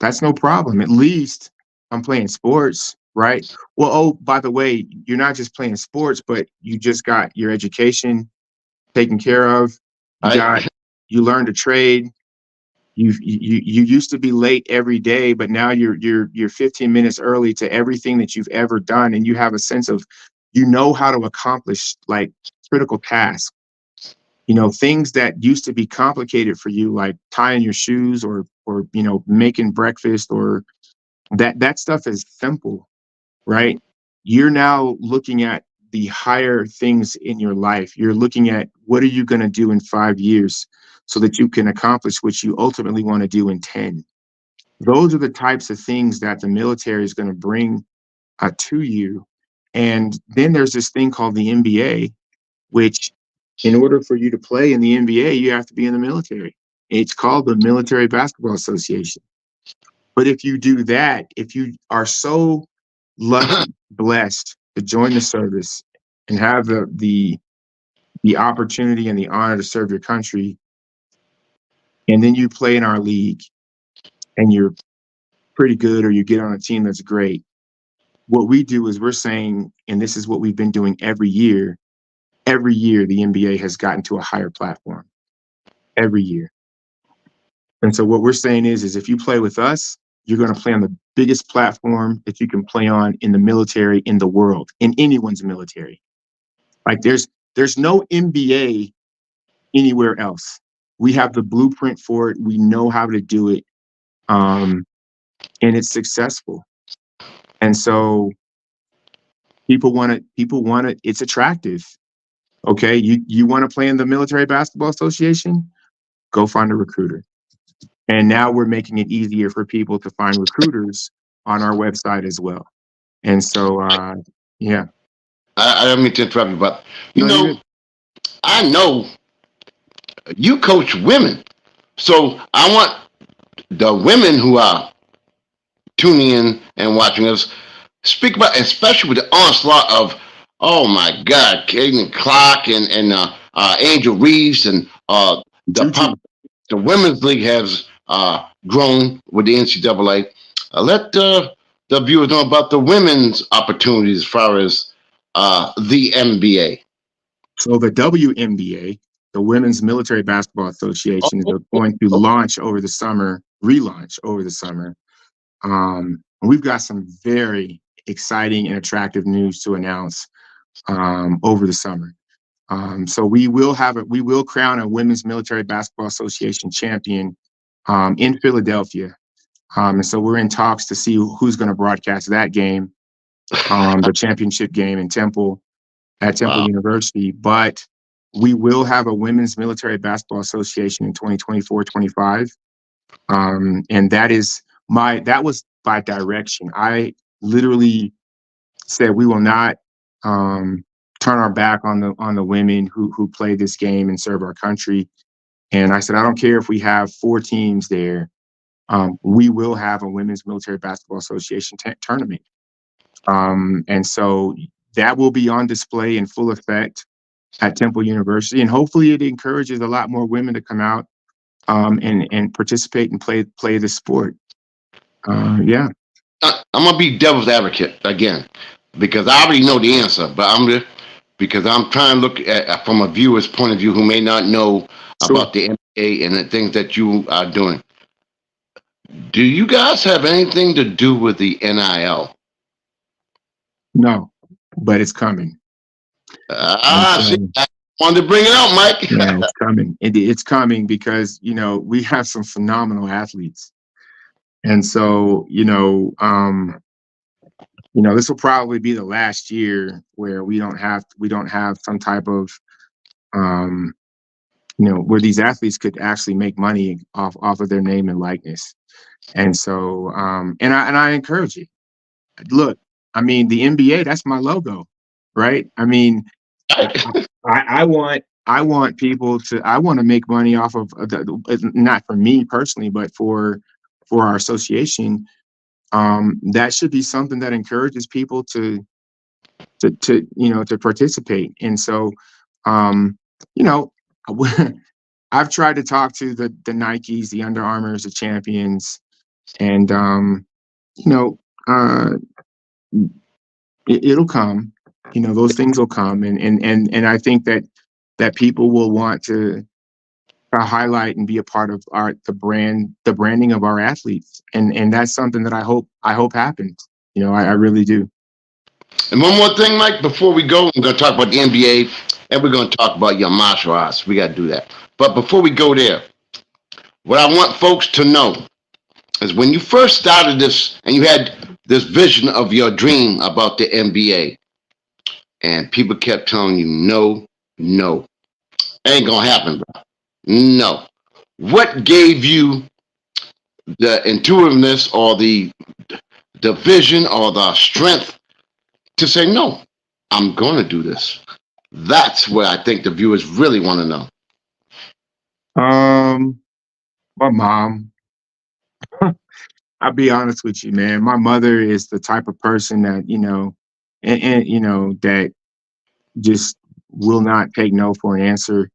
That's no problem. At least I'm playing sports, right? Well, oh, by the way, you're not just playing sports, but you just got your education taken care of. You I. got, you learned a trade. You used to be late every day, but now you're 15 minutes early to everything that you've ever done, and you have a sense of, how to accomplish like critical tasks. Things that used to be complicated for you, like tying your shoes or making breakfast, or that stuff is simple, right? You're now looking at the higher things in your life. You're looking at what are you going to do in 5 years so that you can accomplish what you ultimately want to do in 10. Those are the types of things that the military is going to bring to you. And then there's this thing called the NBA, which, in order for you to play in the NBA, you have to be in the military. It's called the Military Basketball Association. But if you do that, if you are so lucky, blessed to join the service and have the opportunity and the honor to serve your country, and then you play in our league and you're pretty good, or you get on a team that's great, what we do is we're saying, and this is what we've been doing every year the NBA has gotten to a higher platform every year. And so what we're saying is if you play with us, you're going to play on the biggest platform that you can play on in the military, in the world, in anyone's military. Like there's no NBA anywhere else. We have the blueprint for it. We know how to do it. Um, and it's successful. And so people want it. It's attractive. Okay. You want to play in the Military Basketball Association? Go find a recruiter. And now we're making it easier for people to find recruiters on our website as well. And so, yeah, I don't mean to interrupt you, but you no, you're know, good. I know you coach women, so I want the women who are tuning in and watching us speak about, especially with the onslaught of, oh my God, Kaden Clark and Angel Reeves and the Choo pop. choo. The women's league has grown with the NCAA. Let the viewers know about the women's opportunities as far as the NBA. So the WNBA, the Women's Military Basketball Association, is Oh, going to oh, launch over the summer, relaunch over the summer. And we've got some very exciting and attractive news to announce over the summer. So we will crown a Women's Military Basketball Association champion in Philadelphia. And so we're in talks to see who's going to broadcast that game, the championship game in Temple at Temple Wow. University. But we will have a Women's Military Basketball Association in 2024-25. And that was by direction. I literally said we will not turn our back on the women who play this game and serve our country. And I said, I don't care if we have 4 teams there. We will have a Women's Military Basketball Association tournament. And so that will be on display in full effect at Temple University. And hopefully it encourages a lot more women to come out and participate and play the sport. Yeah. I'm gonna be devil's advocate again because I already know the answer, but because I'm trying to look at from a viewer's point of view who may not know Sure. about the NBA and the things that you are doing. Do you guys have anything to do with the NIL? No, but it's coming. And See, so, I wanted to bring it out, yeah, Mike. it's coming. It's coming because, we have some phenomenal athletes. And so, this will probably be the last year where we don't have some type of, um, where these athletes could actually make money off of their name and likeness. And so, and I encourage it. Look, I mean, the NBA, that's my logo, right? I mean, I want people to I want to make money off of not for me personally, but for our association. That should be something that encourages people to participate. And so, um, you know, I've tried to talk to the Nikes, the Under Armours, the champions, and you know, uh, it'll come. Those things will come, and I think that people will want to highlight and be a part of the branding of our athletes, and that's something that I hope happens. I really do. And one more thing, Mike, before we go, we're going to talk about the NBA and we're going to talk about your martial arts. We got to do that. But before we go there, what I want folks to know is when you first started this and you had this vision of your dream about the NBA, and people kept telling you, no, no, ain't going to happen, bro. No. What gave you the intuitiveness or the vision or the strength to say, no, I'm going to do this? That's what I think the viewers really want to know. Um, my mom. I'll be honest with you, man. My mother is the type of person that and that just will not take no for an answer.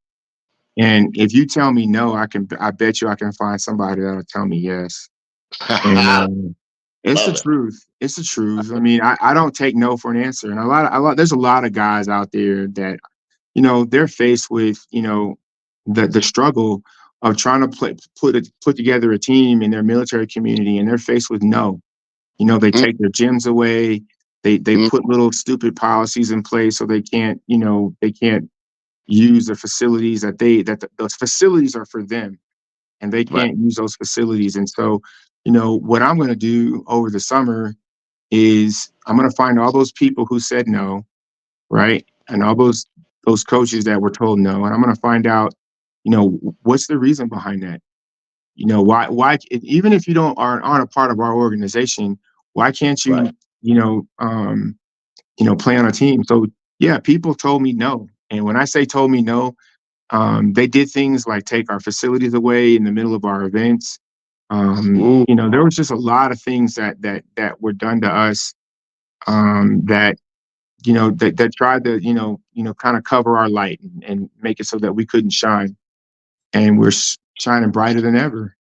And if you tell me no, I bet you I can find somebody that'll tell me yes. And I it's the love it. truth. It's the truth. I mean, I don't take no for an answer. And there's a lot of guys out there that, they're faced with, the struggle of trying to put together a team in their military community, and they're faced with no. They Mm, take their gyms away. They mm, put little stupid policies in place so they can't use the facilities those facilities are for them, and they right. can't use those facilities. And so, what I'm going to do over the summer is I'm going to find all those people who said no, right? And all those coaches that were told no, and I'm going to find out, what's the reason behind that? Why even if you aren't a part of our organization, why can't Right. you, you know, um, play on a team? So yeah, people told me no. And when I say told me no, they did things like take our facilities away in the middle of our events. Ooh, There was just a lot of things that were done to us, that that tried to kind of cover our light and make it so that we couldn't shine, and we're shining brighter than ever.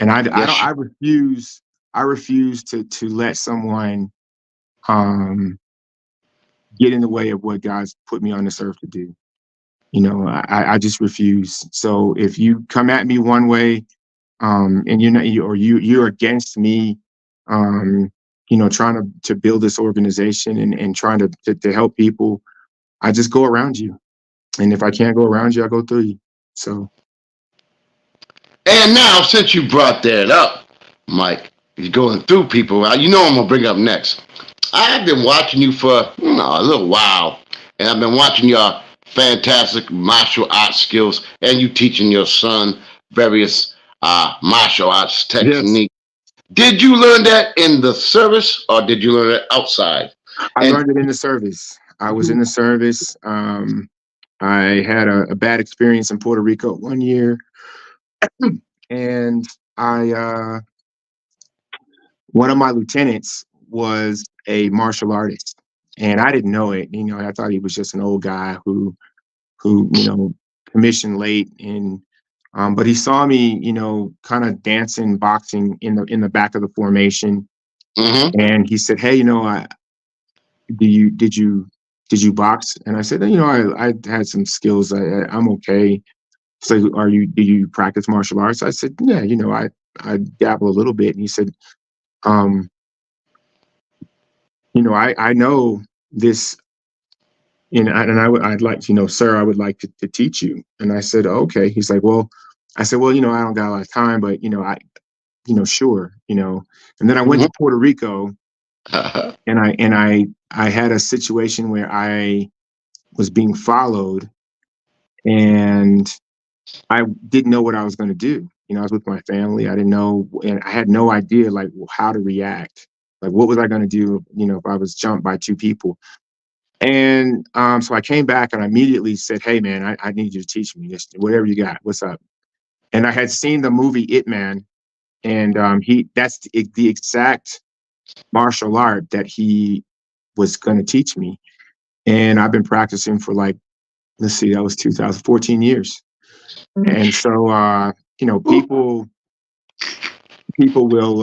And I don't yes. I refuse to let someone um, get in the way of what God's put me on this earth to do. I just refuse. So if you come at me one way, and you're not, or you're against me, um, trying to build this organization and trying to help people, I just go around you. And if I can't go around you, I go through you. So And now, since you brought that up, Mike, you're going through people. You know I'm gonna bring up next. I've been watching you for a little while, and I've been watching your fantastic martial arts skills, and you teaching your son various martial arts yes, techniques. Did you learn that in the service, or did you learn it outside? I And learned it in the service. I was in the service. I had a bad experience in Puerto Rico one year, and I one of my lieutenants was a martial artist, and I didn't know it. I thought he was just an old guy who commissioned late, and but he saw me, kind of dancing, boxing in the back of the formation, mm-hmm. and he said, "Hey, I do you did you box?" And I said, I had some skills. I'm okay. So, do you practice martial arts? I said, yeah, I dabble a little bit. And he said, um, I know this, I'd like, sir, I would like to teach you. And I said, okay. He's like, well, I said, well, I don't got a lot of time, but sure, And then I went Mm-hmm. to Puerto Rico, and I had a situation where I was being followed, and I didn't know what I was going to do. I was with my family. I didn't know, and I had no idea like how to react. Like, what was I going to do? If I was jumped by two people. And so I came back and I immediately said, "Hey, man, I need you to teach me this. Whatever you got. What's up?" And I had seen the movie It Man, and that's the exact martial art that he was going to teach me. And I've been practicing for like, let's see, that was 2014 years. And so, people will,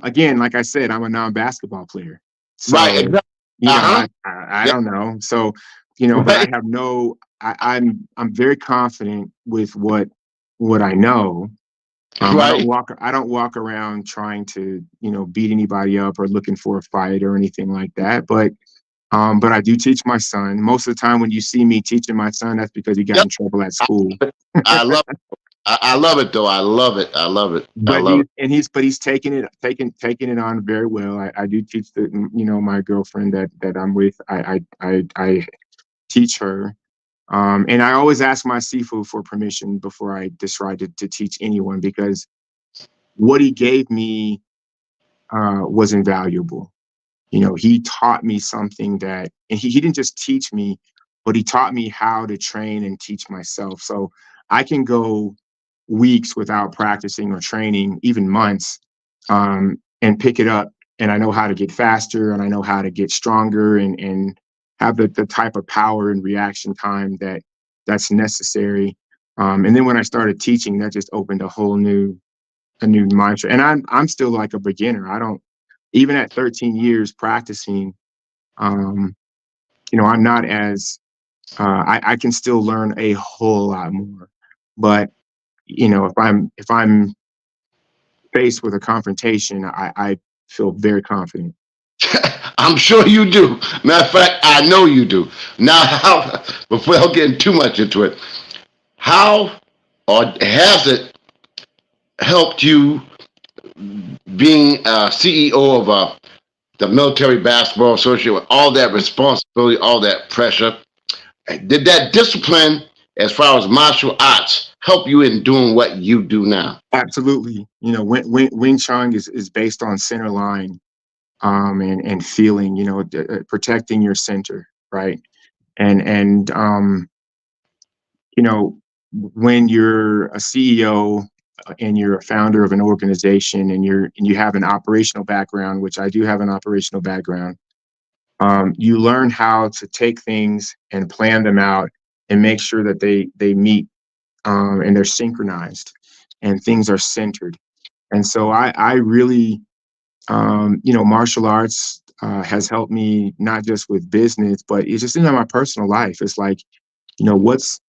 again, like I said, I'm a non-basketball player. Right, So, exactly. Uh-huh. I Yep. don't know. So, but I Right, have I'm very confident with what I know. right. I don't walk around trying to, beat anybody up or looking for a fight or anything like that. But I do teach my son. Most of the time when you see me teaching my son, that's because he got Yep. in trouble at I, school. I love I love it though. I love it. I love it. I But love he's taking it on very well. I do teach my girlfriend that I'm with. I teach her, and I always ask my Sifu for permission before I decide to teach anyone, because what he gave me was invaluable. He taught me something and he didn't just teach me, but he taught me how to train and teach myself. So I can go weeks without practicing or training, even months, and pick it up. And I know how to get faster, and I know how to get stronger, and have the type of power and reaction time that's necessary. And then when I started teaching, that just opened a new mindset. And I'm still like a beginner. I don't even at 13 years practicing, um, I'm not as I can still learn a whole lot more. But if I'm faced with a confrontation, I feel very confident. it. I'm sure you do. Matter of fact, I know you do. Now, how, before getting too much into it, how or has it helped you being CEO of the Military Basketball Association with all that responsibility, all that pressure? Did that discipline, as far as martial arts, help you in doing what you do now? Absolutely. Wing Chun is based on center line, and feeling, protecting your center, right? And you know, when you're a CEO, and you're a founder of an organization, and you have an operational background, which I do have an operational background, you learn how to take things and plan them out and make sure that they meet, and they're synchronized and things are centered. And so I really, martial arts has helped me not just with business, but it's just in my personal life. It's like, what's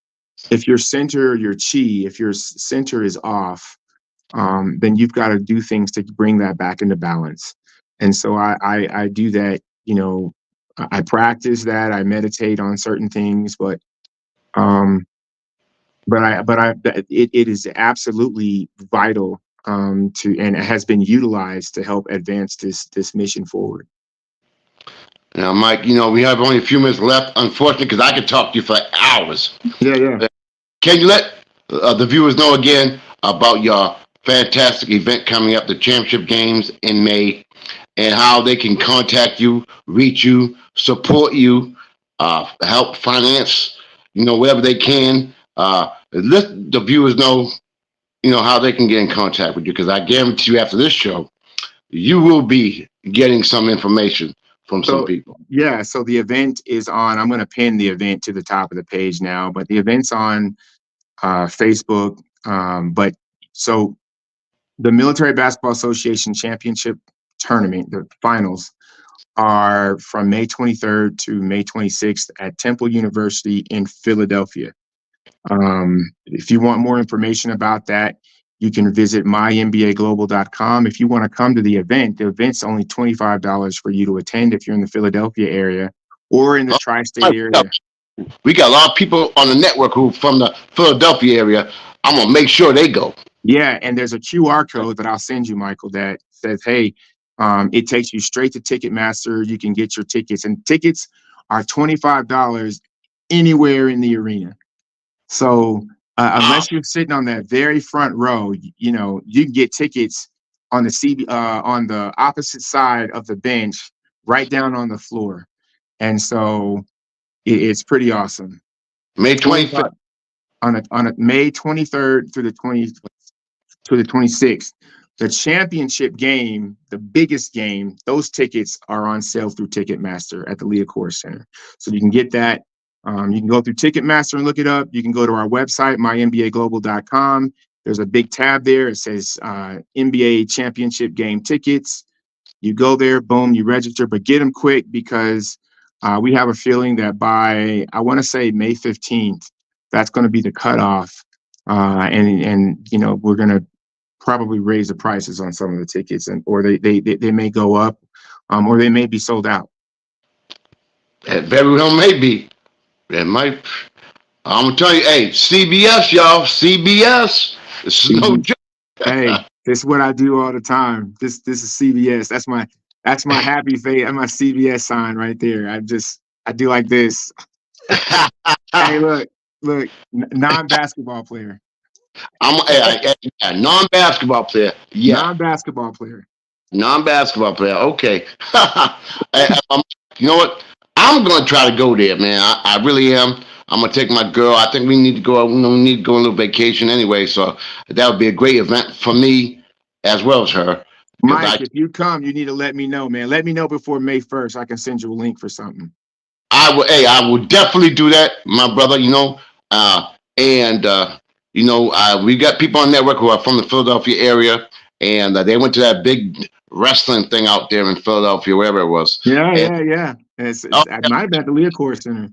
if your center, your chi, if your center is off, then you've got to do things to bring that back into balance. And so I do that. I practice that. I meditate on certain things, um, it is absolutely vital to, and it has been utilized to help advance this mission forward. Now, Mike, we have only a few minutes left, unfortunately, because I could talk to you for hours. Yeah, yeah. Can you let the viewers know again about your fantastic event coming up, the championship games in May, and how they can contact you, reach you, support you, help finance, whatever they can. Let the viewers know, how they can get in contact with you, because I guarantee you after this show, you will be getting some information from some So people. yeah, so the event is on. I'm going to pin the event to the top of the page now, but the event's on Facebook. But so the Military Basketball Association Championship Tournament, the finals, are from May 23rd to May 26th at Temple University in Philadelphia. If you want more information about that, you can visit mynbaglobal.com. If you want to come to the event's only $25 for you to attend if you're in the Philadelphia area or in the tri-state area. We got a lot of people on the network who from the Philadelphia area. I'm gonna make sure they go. Yeah, and there's a QR code that I'll send you, Michael, that says, "Hey, it takes you straight to Ticketmaster. You can get your tickets, and tickets are $25 anywhere in the arena." So unless you're sitting on that very front row, you can get tickets on on the opposite side of the bench, right down on the floor, and so it's pretty awesome. May 25th. 25 on a May 23rd through the 26th. The championship game, the biggest game, those tickets are on sale through Ticketmaster at the Liacouras Center. So you can get that. You can go through Ticketmaster and look it up. You can go to our website, mynbaglobal.com. There's a big tab there. It says NBA championship game tickets. You go there, boom, you register, but get them quick because we have a feeling that by, I want to say May 15th, that's going to be the cutoff. And we're going to probably raise the prices on some of the tickets, or they may go up, or they may be sold out. It very well may be. It might. I'm gonna tell you, hey, CBS, y'all, CBS. This is no joke. Hey, this is what I do all the time. This is CBS. That's my happy face. That's my CBS sign right there. I do like this. Hey, look, non-basketball player. I'm a non-basketball player. Yeah, Non-basketball player. non-basketball player. Okay. You know what? I'm gonna try to go there, man. I really am. I'm gonna take my girl. I think we need to go. We need to go on a little vacation anyway. So that would be a great event for me as well as her. Mike, if you come, you need to let me know, man. Let me know before May 1st. I can send you a link for something. I will. Hey, I will definitely do that, my brother. And we got people on the network who are from the Philadelphia area, and they went to that big wrestling thing out there in Philadelphia, wherever it was. Yeah, and, yeah. I might have been at the Liacouras Center.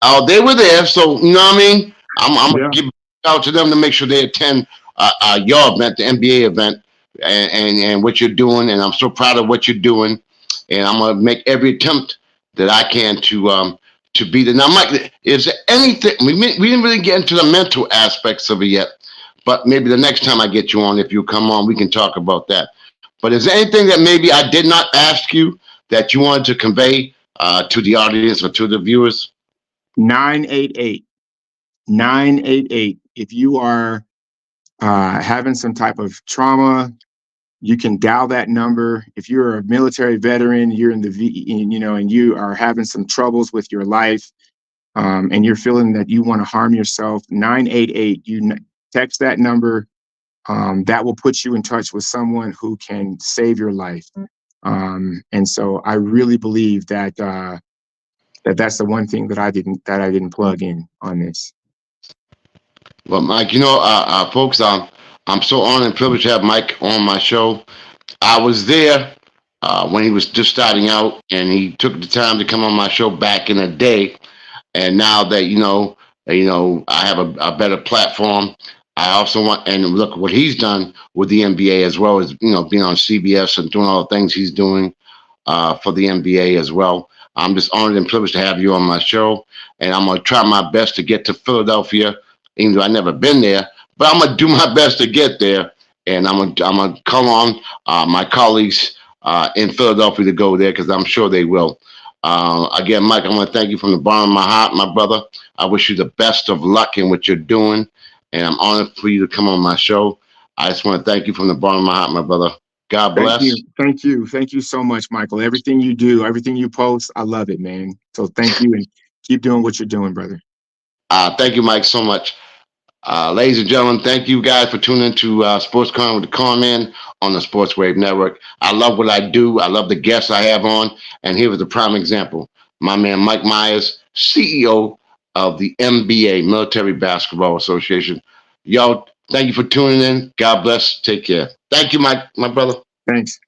Oh, they were there, so you know what I mean. I'm gonna Yeah. give out to them to make sure they attend your event, the NBA event, and what you're doing. And I'm so proud of what you're doing, and I'm gonna make every attempt that I can to be there. Now, Mike, is there anything we didn't really get into the mental aspects of it yet, but maybe the next time I get you on, if you come on, we can talk about that. But is there anything that maybe I did not ask you that you wanted to convey to the audience or to the viewers? 988. 988. If you are having some type of trauma, you can dial that number. If you're a military veteran, you're in and you are having some troubles with your life, and you're feeling that you want to harm yourself, 988. You text that number. That will put you in touch with someone who can save your life. And so I really believe that that's the one thing that I didn't plug in on this. Well, Mike, folks, I'm so honored and privileged to have Mike on my show. I was there when he was just starting out, and he took the time to come on my show back in the day. And now that I have a better platform, I also want, and look what he's done with the NBA as well as, being on CBS and doing all the things he's doing for the NBA as well. I'm just honored and privileged to have you on my show, and I'm gonna try my best to get to Philadelphia, even though I've never been there. But I'm gonna do my best to get there, and I'm gonna call on my colleagues in Philadelphia to go there because I'm sure they will. Again, Mike, I want to thank you from the bottom of my heart, my brother. I wish you the best of luck in what you're doing, and I'm honored for you to come on my show. I just want to thank you from the bottom of my heart, my brother. God Thank bless. you. Thank you. Thank you so much, Michael. Everything you do, everything you post, I love it, man. So thank you and keep doing what you're doing, brother. Thank you, Mike, so much. Ladies and gentlemen, thank you guys for tuning into Sports Con with the Conn Man on the Sports Wave Network. I love what I do. I love the guests I have on. And here was a prime example. My man, Mike Myers, CEO of the MBA, Military Basketball Association. Y'all, thank you for tuning in. God bless. Take care. Thank you, Mike, my brother. Thanks.